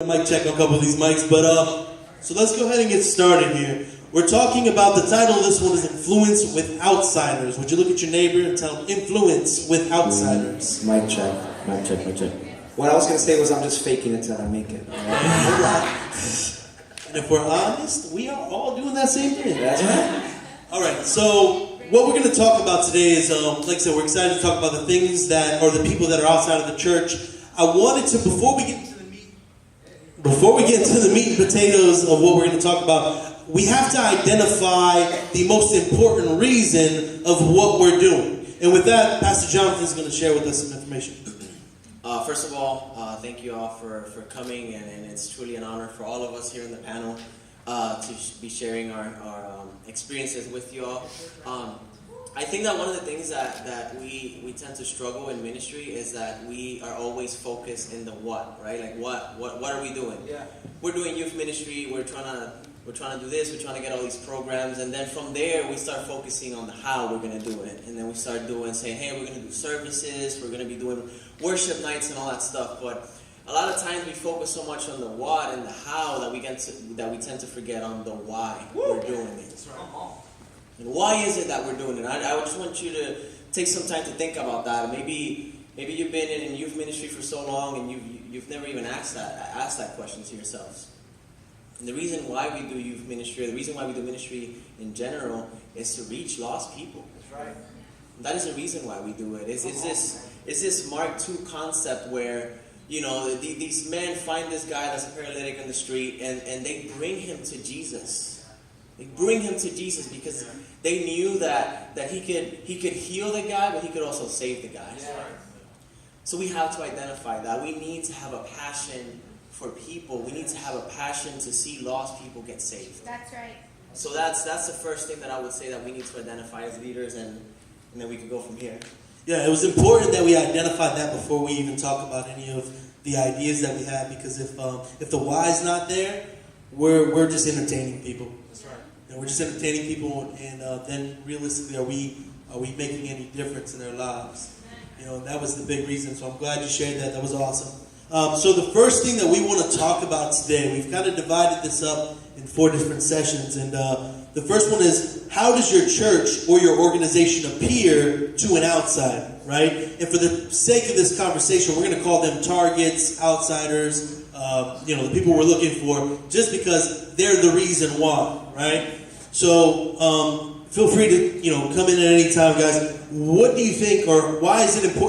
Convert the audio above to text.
Mic check on a couple of these mics, but so let's go ahead and get started here. We're talking about the title of this one is Influence with Outsiders. Would you look at your neighbor and tell them Influence with Outsiders? Mic check, mic check, mic check. What I was going to say was I'm just faking it till I make it. And if we're honest, we are all doing that same thing. That's right. Alright, so what we're going to talk about today is, like I said, we're excited to talk about the things that, or the people that are outside of the church. I wanted to, before we get into the meat and potatoes of what we're going to talk about, we have to identify the most important reason of what we're doing. And with that, Pastor Jonathan is going to share with us some information. First of all, thank you all for coming, and it's truly an honor for all of us here in the panel to be sharing our experiences with you all. I think that one of the things that we tend to struggle in ministry is that we are always focused in the what, right? Like what are we doing? Yeah. We're doing youth ministry, we're trying to do this, we're trying to get all these programs, and then from there we start focusing on the how we're going to do it. And then we start saying, hey, we're going to do services, we're going to be doing worship nights and all that stuff. But a lot of times we focus so much on the what and the how that we tend to forget on the why we're doing it. That's right. And why is it that we're doing it? I just want you to take some time to think about that. Maybe you've been in youth ministry for so long and you've never even asked that question to yourselves. And the reason why we do youth ministry, or the reason why we do ministry in general, is to reach lost people. That's right. And that is the reason why we do it. It's this Mark II concept where, you know, these men find this guy that's a paralytic in the street and they bring him to Jesus. They bring him to Jesus because they knew that he could heal the guy, but he could also save the guy. Yeah. So we have to identify that. We need to have a passion for people. We need to have a passion to see lost people get saved. That's right. So that's the first thing that I would say that we need to identify as leaders, and then we can go from here. Yeah, it was important that we identified that before we even talk about any of the ideas that we have, because if the why is not there, we're just entertaining people. That's right. And we're just entertaining people, and then realistically, are we making any difference in their lives? You know, and that was the big reason. So I'm glad you shared that. That was awesome. So the first thing that we want to talk about today, we've kind of divided this up in 4 different sessions, and the first one is, how does your church or your organization appear to an outsider, right? And for the sake of this conversation, we're going to call them targets, outsiders, the people we're looking for, just because they're the reason why, right? So feel free to come in at any time, guys. What do you think, or why is it important